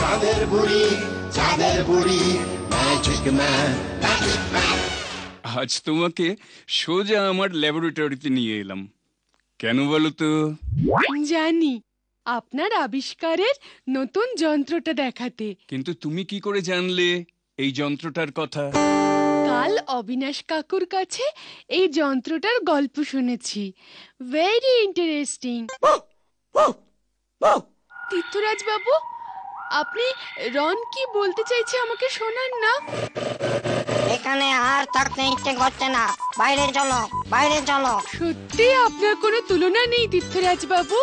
চাঁদের বুড়ি magic man. আজ তোমাকে সোজা আমার ল্যাবরেটরিতে নিয়ে এলাম। কেন বলো তো? জানি, আপনার আবিষ্কারের নতুন যন্ত্রটা দেখাতে। কিন্তু তুমি কি করে জানলে এই যন্ত্রটার কথা? কাল অবিনাশ কাকুর কাছে এই যন্ত্রটার গল্প শুনেছি। Very interesting. তীর্থরাজ বাবু, আপনি রন কি বলতে চাইছে আমাকে শোনান না। এখানে আর থাকতে ইচ্ছে করছে না, বাইরে চলো, বাইরে চলো। সত্যি আপনার কোনো তুলনা নেই তীর্থরাজ বাবু।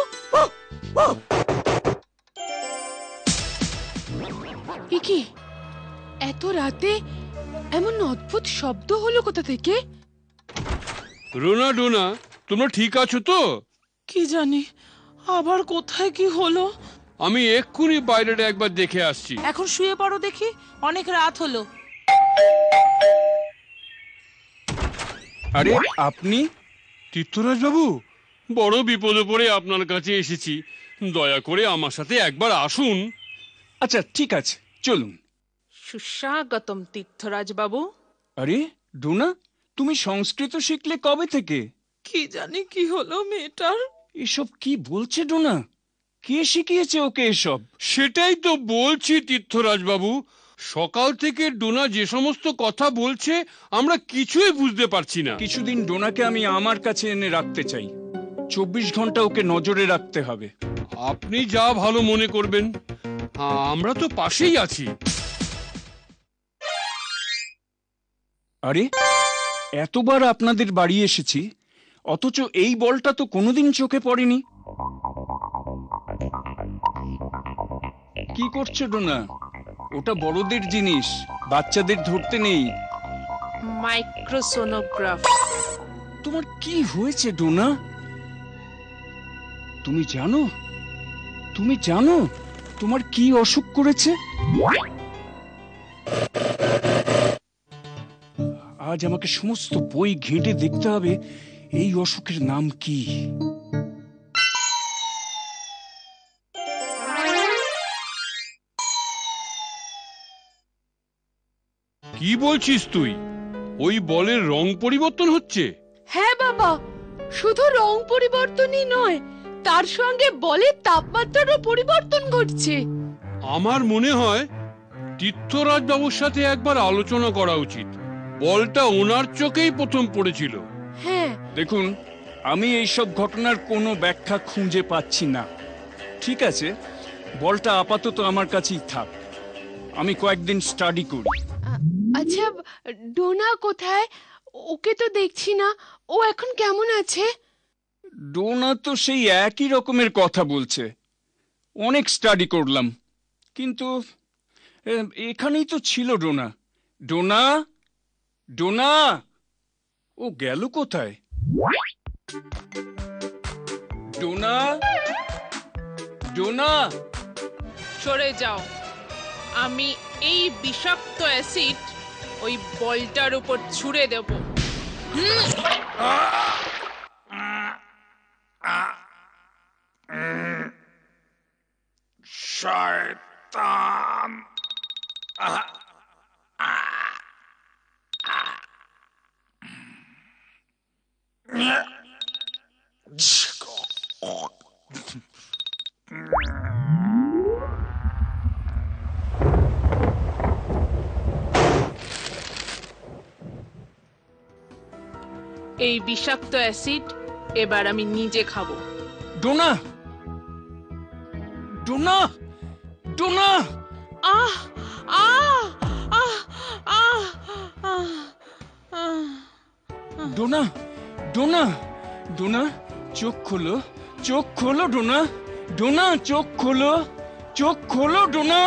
কি এত রাতে এমন অদ্ভুত শব্দ হলো কোথা থেকে? রোনা ডোনা, তোমরা ঠিক আছো তো? কি জানি আবার কোথায় কি হলো। আমি এক্ষুনি বাইরেটা একবার দেখে আসছি। এখন শুয়ে পড়ো দেখি, অনেক রাত হলো। আরে আপনি? তীর্থরাজ বাবু, বড় বিপদে পড়ে আপনার কাছে এসেছি, দয়া করে আমার সাথে একবার আসুন। আচ্ছা ঠিক আছে, চলুন। সুস্বাগতম তীর্থরাজ বাবু। আরে ডোনা, তুমি সংস্কৃত শিখলে কবে থেকে? কি জানি কি হলো মেয়েটার। এসব কি বলছে ডোনা? কে শিখিয়েছে ওকে এসব? সেটাই তো বলছি তীর্থরাজ বাবু, সকাল থেকে ডোনা যে সমস্ত কথা বলছে আমরা কিছুই বুঝতে পারছি না। কিছুদিন ডোনাকে আমি আমার কাছে এনে রাখতে চাই। 24 ঘন্টা ওকে নজরে রাখতে হবে। আপনি যা ভালো মনে করবেন, আমরা তো পাশেই আছি। আরে এতবার আপনাদের বাড়ি এসেছি, অথচ এই বলটা তো কোনোদিন চোখে পড়েনি। কি করছো ডোনা? ওটা বড়দের জিনিস, বাচ্চাদের ধরতে নেই। মাইক্রোসোনোগ্রাফ। তোমার কি হয়েছে ডোনা? তুমি জানো তোমার কি অসুখ করেছে? আজ আমাকে সমস্ত বই ঘেঁটে দেখতে হবে এই অসুখের নাম কি। কি বলছিস তুই? ওই বলের রং পরিবর্তন হচ্ছে? হ্যাঁ বাবা, শুধু রং পরিবর্তনই নয়, তার সঙ্গে বলের তাপমাত্রারও পরিবর্তন ঘটছে। আমার মনে হয় তীর্থরাজ বাবুর সাথে একবার আলোচনা করা উচিত। বলটা ওনার চোখেই প্রথম পড়েছিল। হ্যাঁ, দেখুন, আমি এইসব ঘটনার কোনো ব্যাখ্যা খুঁজে পাচ্ছি না। ঠিক আছে, বলটা আপাতত আমার কাছেই থাক, আমি কয়েকদিন স্টাডি করি। আচ্ছা ডোনা কোথায়? ওকে তো দেখছি না, ও এখন কেমন আছে? ডোনা তো সেই একই রকমের কথা বলছে। অনেক স্টাডি করলাম, কিন্তু এখানেই তো ছিল ডোনা। ডোনা ডোনা, ও গেল কোথায়? ডোনা ডোনা, সরে যাও, আমি এই বিষাক্ত অ্যাসিড ওই বলটার উপর ছুঁড়ে দেব। শয়তান! এই বিষাক্ত অ্যাসিড এবার আমি নিজে খাবো। ডোনা ডোনা ডোনা! আহ আহ আহ আহ আহ। ডোনা ডোনা ডোনা, চোখ খোলো, চোখ খোলো ডোনা। ডোনা, চোখ খোলো, চোখ খোলো ডোনা।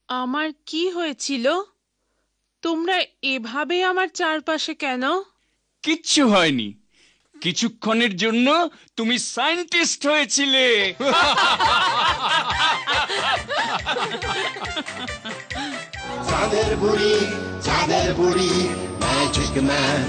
আমার কি হয়েছিল? তোমরা এভাবে আমার চারপাশে কেন? কিচ্ছু হয়নি, কিছুক্ষণের জন্য তুমি সায়েন্টিস্ট হয়েছিলে। চাঁদের বুড়ি ম্যাজিক ম্যান।